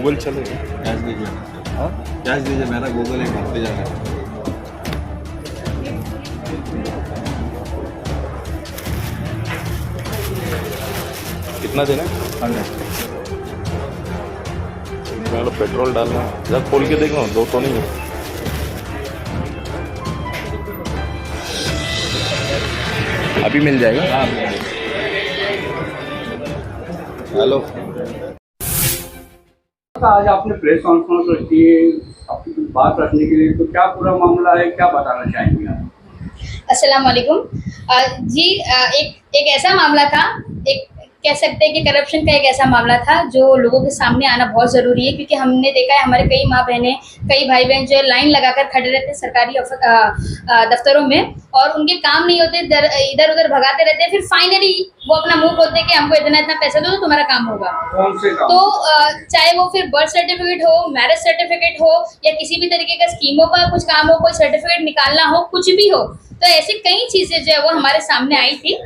Google चलेगा? Cash दीजिए, हाँ, कैश दीजिए, मेरा गूगल है, घर पे जा रहा है। कितना देना है? 100। मतलब पेट्रोल डालना है, जरा खोल के देखो, दो तो नहीं है। अभी मिल जाएगा। हाँ, हेलो। आज आपने प्रेस कॉन्फ्रेंस रखी है अपनी कुछ बात रखने के लिए, तो क्या पूरा मामला है, क्या बताना चाहेंगे आप? अस्सलाम वालेकुम। जी, एक ऐसा मामला था, एक कह सकते हैं कि करप्शन का एक ऐसा मामला था जो लोगों के सामने आना बहुत ज़रूरी है, क्योंकि हमने देखा है हमारे कई माँ बहनें, कई भाई बहन जो है लाइन लगाकर खड़े रहते हैं सरकारी दफ्तरों में, और उनके काम नहीं होते, इधर उधर भगाते रहते हैं। फिर फाइनली वो अपना मुंह खोलते हैं कि हमको इतना इतना पैसा दो तो तुम्हारा काम होगा। कौन से काम? तो चाहे वो फिर बर्थ सर्टिफिकेट हो, मैरिज सर्टिफिकेट हो, या किसी भी तरीके का स्कीमों का कुछ काम हो, कोई सर्टिफिकेट निकालना हो, कुछ भी हो, तो ऐसी कई चीज़ें जो है वो हमारे सामने आई थी।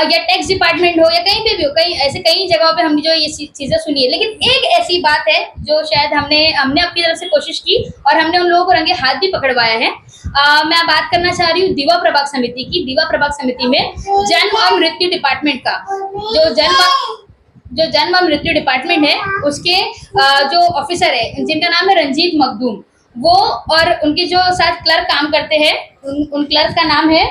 या टैक्स डिपार्टमेंट हो या कहीं पे भी हो, कई जगहों पे हमने जो ये चीज़ें सुनी है। लेकिन एक ऐसी बात है जो शायद हमने अपनी तरफ से कोशिश की और हमने उन लोगों को रंगे हाथ भी पकड़वाया है। मैं बात करना चाह रही हूँ दीवा प्रभाग समिति की। दीवा प्रभाग समिति में जन्म और मृत्यु डिपार्टमेंट का जो जन्म और मृत्यु डिपार्टमेंट है, उसके जो ऑफिसर है जिनका नाम है रंजीत मखदूम, वो और उनके जो साथ क्लर्क काम करते हैं, उन क्लर्क का नाम है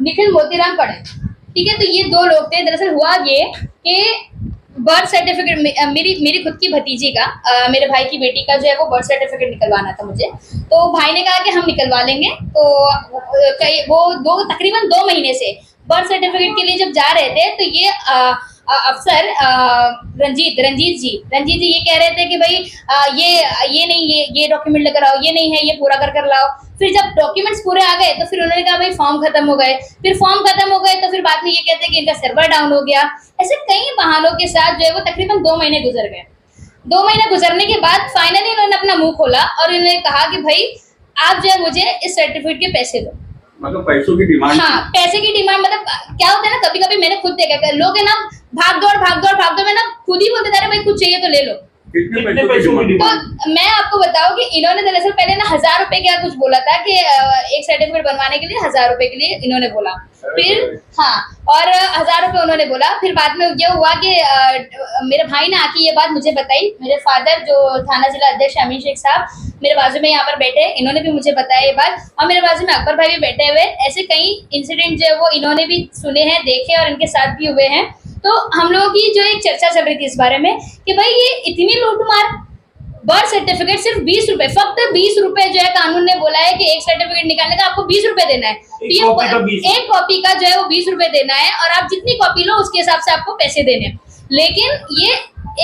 निखिल मोतीराम कड़े। ठीक है, तो ये दो लोग थे। दरअसल हुआ ये कि बर्थ सर्टिफिकेट मेरी खुद की भतीजी का, मेरे भाई की बेटी का जो है वो बर्थ सर्टिफिकेट निकलवाना था मुझे। तो भाई ने कहा कि हम निकलवा लेंगे। तो वो तकरीबन 2 महीने से बर्थ सर्टिफिकेट के लिए जब जा रहे थे, तो ये अफसर रंजीत जी ये कह रहे थे कि भाई ये नहीं, ये डॉक्यूमेंट लेकर आओ, ये नहीं है, ये पूरा कर लाओ। फिर जब डॉक्यूमेंट्स पूरे आ गए तो फिर उन्होंने कहा भाई फॉर्म खत्म हो गए। फिर फॉर्म खत्म हो गए तो फिर बाद में ये कहते हैं कि इनका सर्वर डाउन हो गया। ऐसे कई बहानों के साथ जो है वो तकरीबन 2 महीने गुजर गए। 2 महीने गुजरने के बाद फाइनली इन्होंने अपना मुंह खोला और इन्होंने कहा कि भाई आप जो है मुझे इस सर्टिफिकेट के पैसे दो। मतलब पैसों की डिमांड? हाँ, पैसे की डिमांड। मतलब क्या होता है ना, कभी कभी मैंने खुद देखा लोग है ना, भाग दौड़ में ना खुद ही बोलते जा रहे भाई कुछ चाहिए तो ले लो। कितने पैसों की डिमांड? तो मैं आपको बताऊं कि इन्होंने दरअसल पहले ना 1000 रुपए का कुछ बोला था कि एक सर्टिफिकेट बनवाने के लिए 1000 रुपए के लिए इन्होंने बोला। फिर हाँ, और 1000 रुपए उन्होंने बोला। फिर बाद में ये हुआ कि मेरे भाई ने आके ये बात मुझे बताई। मेरे फादर जो थाना जिला अध्यक्ष अमीन शेख साहब मेरे बाजू में यहाँ पर बैठे, इन्होंने भी मुझे बताया ये बात, और मेरे बाजू में अकबर भाई भी बैठे हुए। ऐसे कई इंसिडेंट जो है वो इन्होंने भी सुने हैं, देखे, और इनके साथ भी हुए हैं। तो हम लोगों की जो एक चर्चा चल रही थी इस बारे में कि भाई ये इतनी लूटमार, बर्थ सर्टिफिकेट सिर्फ 20 रुपए, फक्त 20 रुपए जो है कानून ने बोला है कि एक सर्टिफिकेट निकालने का आपको 20 रुपए देना है। एक कॉपी का जो है वो 20 रुपए देना है, और आप जितनी कॉपी लो उसके हिसाब से आपको पैसे देने हैं। लेकिन ये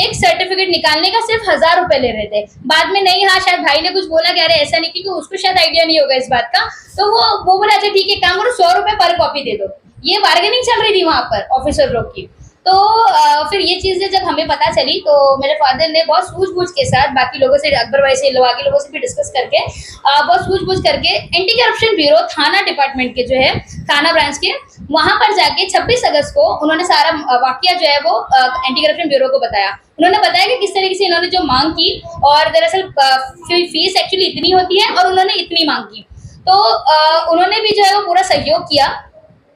एक सर्टिफिकेट निकालने का सिर्फ 1000 रुपए ले रहे थे। बाद में नहीं, हाँ शायद भाई ने कुछ बोला कि अरे ऐसा नहीं, क्योंकि उसको शायद आइडिया नहीं होगा इस बात का। तो वो बोला अच्छा ठीक है, काम करो 100 रुपए पर कॉपी दे दो। ये बार्गेनिंग चल रही थी वहां पर ऑफिसर लोग की। तो फिर ये चीज़ें जब हमें पता चली तो मेरे फादर ने बहुत सूझबूझ के साथ बाकी लोगों से, अकबर भाई से, बाकी लोगों से भी डिस्कस करके बहुत सूझबूझ करके एंटी करप्शन ब्यूरो थाना डिपार्टमेंट के जो है थाना ब्रांच के, वहां पर जाके 26 अगस्त को उन्होंने सारा वाकया जो है वो एंटी करप्शन ब्यूरो को बताया। उन्होंने बताया कि किस तरीके से इन्होंने जो मांग की, और दरअसल फीस एक्चुअली इतनी होती है और उन्होंने इतनी मांग की। तो उन्होंने भी जो है वो पूरा सहयोग किया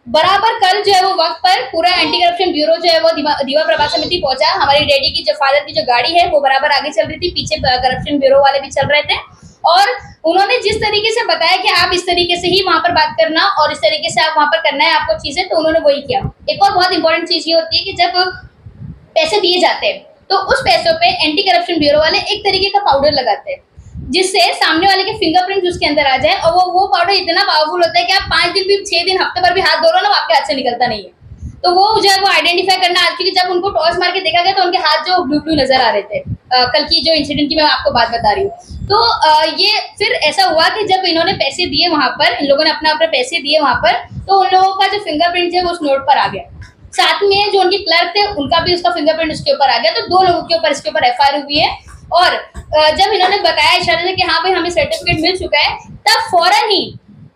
बराबर। कल जो है वो वक्त पर पूरा एंटी करप्शन ब्यूरो जो है वो दीवा प्रभाग समिति पहुंचा। हमारी डैडी की जो फादर की जो गाड़ी है वो बराबर आगे चल रही थी, पीछे करप्शन ब्यूरो वाले भी चल रहे थे, और उन्होंने जिस तरीके से बताया कि आप इस तरीके से ही वहां पर बात करना और इस तरीके से आप वहां पर करना है आपको चीजें, तो उन्होंने वही किया। एक और बहुत इंपॉर्टेंट चीज ये होती है कि जब पैसे दिए जाते हैं तो उस पैसों पे एंटी करप्शन ब्यूरो वाले एक तरीके का पाउडर लगाते हैं जिससे सामने वाले के फिंगरप्रिंट उसके अंदर आ जाए, और वो पाउडर इतना पावरफुल होता है कि आप 5 दिन भी, 6 दिन, हफ्ते भर भी हाथ धो रहे हो ना, आपके हाथ से निकलता नहीं है। तो वो जो है वो आइडेंटिफाई करना, एक्चुअली जब उनको टॉर्च मार के देखा गया तो उनके हाथ जो ब्लू नजर आ रहे थे। कल की जो इंसिडेंट की मैं आपको बात बता रही हूँ। तो ये फिर ऐसा हुआ कि जब इन्होंने पैसे दिए वहां पर, इन लोगों ने अपने पैसे दिए वहां पर, तो उन लोगों का जो फिंगरप्रिंट है वो उस नोट पर आ गया। साथ में जो उनके क्लर्क थे उनका भी उसका फिंगरप्रिंट उसके ऊपर आ गया। तो 2 लोगों के ऊपर इसके ऊपर FIR हुई है। और जब इन्होंने बताया इशारे से कि हाँ भाई हमें सर्टिफिकेट मिल चुका है, तब फौरन ही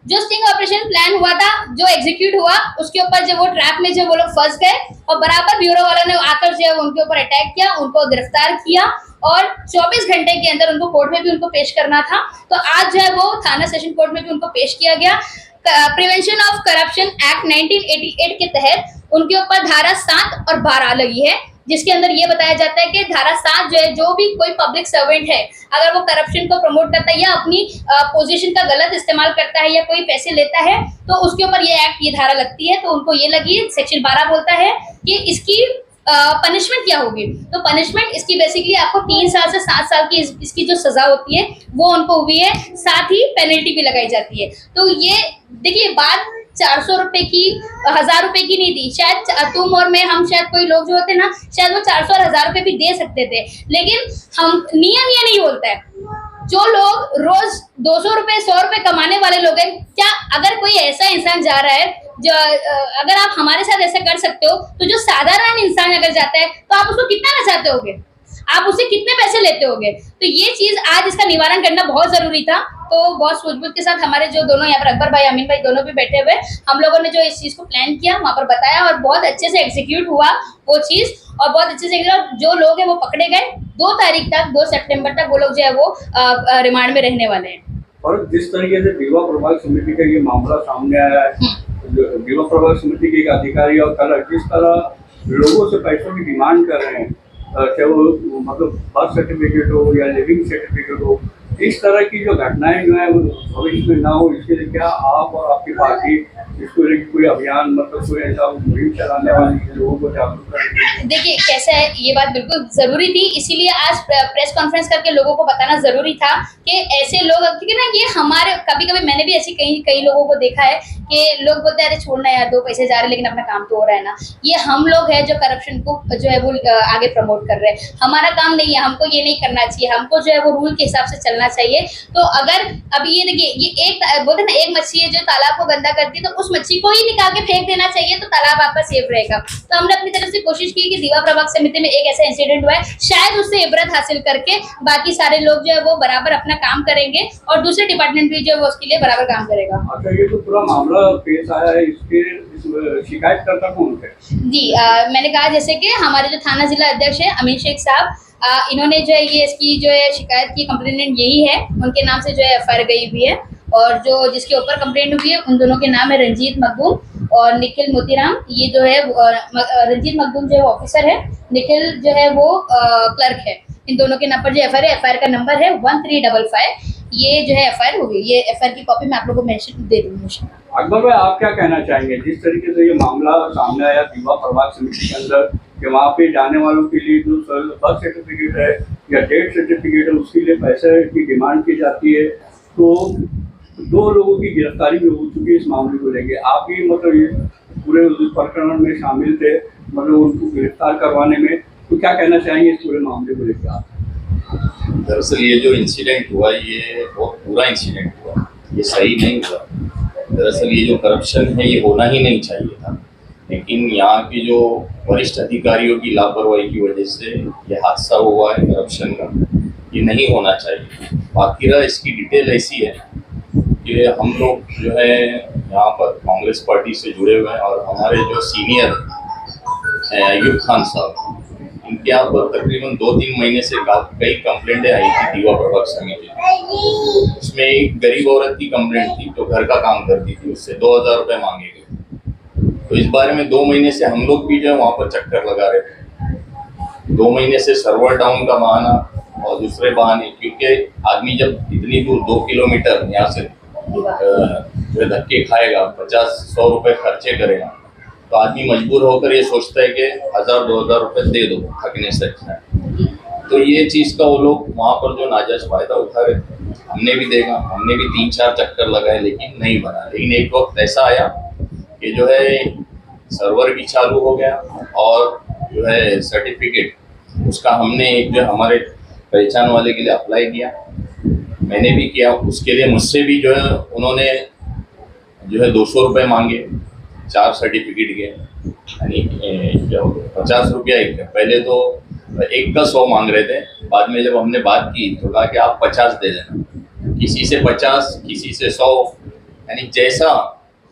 जो स्टिंग ऑपरेशन प्लान हुआ था, जो एग्जीक्यूट हुआ, उसके ऊपर जो वो ट्रैप में जो वो लोग फंस गए और बराबर ब्यूरो वालों ने आकर जो है उनके ऊपर अटैक किया, उनको गिरफ्तार किया और 24 घंटे के अंदर उनको कोर्ट में भी उनको पेश करना था। तो आज जो है वो थाना सेशन कोर्ट में भी उनको पेश किया गया। प्रिवेंशन ऑफ करप्शन एक्ट 1988 के तहत उनके ऊपर धारा 7 और 12 लगी है, जिसके अंदर ये बताया जाता है कि धारा 7 जो है, जो भी कोई पब्लिक सर्वेंट है अगर वो करप्शन को प्रमोट करता है या अपनी पोजीशन का गलत इस्तेमाल करता है या कोई पैसे लेता है तो उसके ऊपर ये धारा लगती है। तो उनको ये लगी, सेक्शन 12 बोलता है कि इसकी पनिशमेंट क्या होगी। तो पनिशमेंट इसकी बेसिकली आपको 3 साल से 7 साल की इसकी जो सजा होती है वो उनको हुई है, साथ ही पेनल्टी भी लगाई जाती है। तो ये देखिए बात 400 रुपए की 1000 रुपए की नहीं थी, शायद तुम और मैं, हम शायद कोई लोग जो होते ना शायद वो 400 और 1000 रुपए भी दे सकते थे, लेकिन हम नियम ये नहीं बोलता है। जो लोग रोज 200 रुपए 100 रुपए कमाने वाले लोग हैं, क्या अगर कोई ऐसा इंसान जा रहा है जो अगर आप हमारे साथ ऐसा कर सकते हो तो जो साधारण इंसान अगर जाता है तो आप उसको कितना नचाते होगे, आप उससे कितने पैसे लेते होगे। तो ये चीज आज इसका निवारण करना बहुत जरूरी था। तो बहुत सूझबूझ के साथ हमारे जो दोनों यहाँ पर अकबर भाई, अमीन भाई दोनों भी बैठे हुए, हम लोगों ने जो इस चीज को प्लान किया वहां पर बताया और बहुत अच्छे से एग्जीक्यूट हुआ वो चीज और बहुत अच्छे से जो लोग हैं वो पकड़े गए। 2 तारीख तक 2 सितंबर तक वो लोग जो है वो रिमांड में रहने वाले हैं। और जिस तरीके से दीवा प्रभाग समिति का ये मामला सामने आया है, दीवा प्रभाग समिति के एक अधिकारी और कलर जिस तरह लोगों से पैसों की डिमांड कर रहे हैं, चाहे वो मतलब बर्थ सर्टिफिकेट हो या लिविंग सर्टिफिकेट हो, इस तरह की जो घटनाएं जो है वो भविष्य में ना हो, इसके लिए क्या आप और आपकी पार्टी इसको लेकर कोई अभियान मतलब कोई ऐसा मुहिम चलाने वाली लोगों को जागरूक करेंगे? देखिए कैसा है, ये बात बिल्कुल जरूरी थी, इसीलिए आज प्रेस कॉन्फ्रेंस करके लोगों को बताना जरूरी था कि ऐसे लोग, क्योंकि ना ये हमारे कभी कभी मैंने भी ऐसे कई लोगों को देखा है कि लोग बोलते हैं अरे छोड़ना यार 2 पैसे जा रहे हैं लेकिन अपना काम तो हो रहा है ना। ये हम लोग हैं जो करप्शन को जो है वो आगे प्रमोट कर रहे हैं, हमारा काम नहीं है, हमको ये नहीं करना चाहिए, हमको जो है वो रूल के हिसाब से चलना चाहिए। तो अगर अब ये देखिए ये एक बोलते ना एक मच्छी है जो तालाब को गंदा करती है, तो उस मच्छी को ही निकाल के फेंक देना चाहिए तो तालाब आपका सेफ रहेगा। तो हमने अपनी तरफ से कोशिश की कि दीवा प्रभाग समिति में एक ऐसा इंसिडेंट हुआ है, शायद उससे इबरत हासिल करके बाकी सारे लोग जो है वो बराबर अपना काम करेंगे और दूसरे डिपार्टमेंट भी जो है वो उसके लिए बराबर काम करेगा। अच्छा, ये तो पूरा मामला पेश आया है, इसके शिकायतकर्ता कौन है? जी मैंने कहा जैसे कि हमारे जो थाना जिला अध्यक्ष है अमीन शेख साहब, इन्होंने जो है ये इसकी जो है शिकायत की कंप्लेनेंट यही है, उनके नाम से जो है एफआईआर गई हुई है और जो जिसके ऊपर कंप्लेंट हुई है उन दोनों के नाम है रंजीत मखदूम और निखिल मोतीराम। ये जो है रंजीत मखदूम जो है ऑफिसर है, निखिल जो है वो क्लर्क है। इन दोनों के नाम पर जो एफआईआर का नंबर है 1355। ये जो है एफआईआर होगी, ये एफआईआर की कॉपी मैं आप लोगों को मेंशन दे दूंगी। अकबर भाई, आप क्या कहना चाहेंगे जिस तरीके से ये मामला सामने आया दीवा प्रभाग समिति के अंदर कि वहाँ पे जाने वालों के लिए जो बर्थ सर्टिफिकेट है या डेथ सर्टिफिकेट है उसके लिए पैसे की डिमांड की जाती है, तो 2 लोगों की गिरफ्तारी भी हो चुकी है इस मामले को लेके। आप ही मतलब ये पूरे उस प्रकरण में शामिल थे, मतलब उनको गिरफ्तार करवाने में, तो क्या कहना चाहेंगे इस पूरे मामले को लेकर आप? दरअसल ये जो इंसिडेंट हुआ ये बहुत बुरा इंसिडेंट हुआ, ये सही नहीं हुआ। दरअसल ये जो करप्शन है ये होना ही नहीं चाहिए था, लेकिन यहाँ की जो वरिष्ठ अधिकारियों की लापरवाही की वजह से ये हादसा हुआ है करप्शन का, ये नहीं होना चाहिए। बाकी रहा इसकी डिटेल ऐसी है कि हम लोग जो है यहाँ पर कांग्रेस पार्टी से जुड़े हुए हैं और हमारे जो सीनियर अयूब खान साहब, इनके यहाँ पर तकरीबन 2-3 महीने से कई कंप्लेंटें आई थी दीवा प्रभाग समिति में। उसमें एक गरीब औरत की कंप्लेंट थी जो घर का काम करती थी, उससे 2000 रुपये मांगे गए। तो इस बारे में 2 महीने से हम लोग भी जो है वहाँ पर चक्कर लगा रहे थे। 2 महीने से सर्वर डाउन का बहाना और दूसरे बहाने, क्योंकि आदमी जब इतनी दूर 2 किलोमीटर यहाँ से जो धक्के खाएगा, 50-100 रुपये खर्चे करेगा, तो आदमी मजबूर होकर ये सोचता है कि 1000-2000 रुपये दे दो, थकने से अच्छा है। तो ये चीज़ का वो लोग वहाँ पर जो नाजायज फायदा उठा रहे थे, हमने भी देखा, हमने भी 3-4 चक्कर लगाए लेकिन नहीं बना। लेकिन एक वक्त ऐसा आया कि जो है सर्वर भी चालू हो गया और जो है सर्टिफिकेट उसका हमने एक जो हमारे पहचान वाले के लिए अप्लाई किया, मैंने भी किया। उसके लिए मुझसे भी जो है उन्होंने जो है 200 रुपये मांगे, 4 सर्टिफिकेट के, यानी 50 रुपया एक। पहले तो एक का 100 मांग रहे थे, बाद में जब हमने बात की तो कहा कि आप 50 दे देना, किसी से 50 किसी से 100, यानी जैसा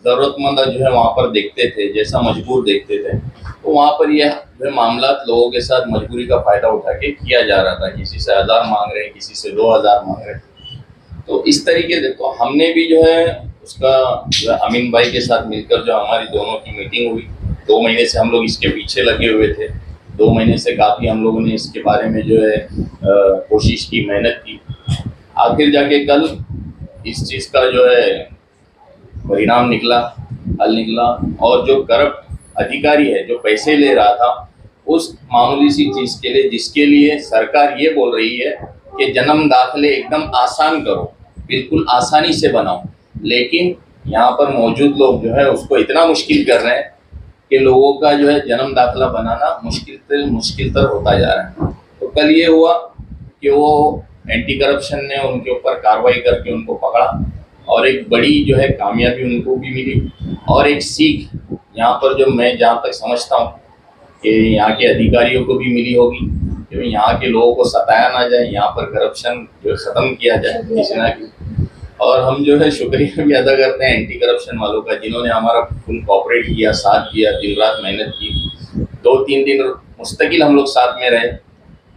ज़रूरतमंद जो है वहाँ पर देखते थे, जैसा मजबूर देखते थे, तो वहाँ पर यह जो है मामलात लोगों के साथ मजबूरी का फ़ायदा उठा के किया जा रहा था। किसी से 1000 मांग रहे हैं, किसी से 2000 मांग रहे हैं। तो इस तरीके से तो हमने भी जो है उसका जो है अमीन भाई के साथ मिलकर जो हमारी दोनों की मीटिंग हुई, 2 महीने से हम लोग इसके पीछे लगे हुए थे। 2 महीने से काफ़ी हम लोगों ने इसके बारे में जो है कोशिश की, मेहनत की। आखिर जाके कल इस चीज़ का जो है परिणाम निकला, हल निकला, और जो करप्ट अधिकारी है जो पैसे ले रहा था उस मामूली सी चीज़ के लिए, जिसके लिए सरकार ये बोल रही है कि जन्म दाखिले एकदम आसान करो, बिल्कुल आसानी से बनाओ, लेकिन यहाँ पर मौजूद लोग जो है उसको इतना मुश्किल कर रहे हैं कि लोगों का जो है जन्म दाखिला बनाना मुश्किल तर होता जा रहा है। तो कल ये हुआ कि वो एंटी करप्शन ने उनके ऊपर कार्रवाई करके उनको पकड़ा, और एक बड़ी जो है कामयाबी उनको भी मिली, और एक सीख यहाँ पर जो मैं जहाँ तक समझता हूँ कि यहाँ के अधिकारियों को भी मिली होगी कि यहाँ के लोगों को सताया ना जाए, यहाँ पर करप्शन जो ख़त्म किया जाए किसी ना किसी। और हम जो है शुक्रिया भी अदा करते हैं एंटी करप्शन वालों का, जिन्होंने हमारा फुल कोऑपरेट किया, साथ दिया, दिन रात मेहनत की। 2-3 दिन मुस्तकिल हम लोग साथ में रहे,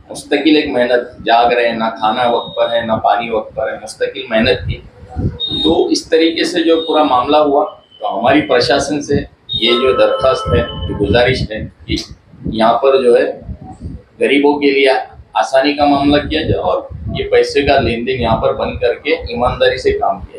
मुस्तकिल एक मेहनत, जाग रहे हैं, ना खाना वक्त पर है, ना पानी वक्त पर है, मुस्तकिल मेहनत की। तो इस तरीके से जो पूरा मामला हुआ, तो हमारी प्रशासन से ये जो दरख्वास्त है, जो गुजारिश है कि यहाँ पर जो है गरीबों के लिए आसानी का मामला किया जाए और ये पैसे का लेन देन यहाँ पर बंद करके ईमानदारी से काम किया जाए।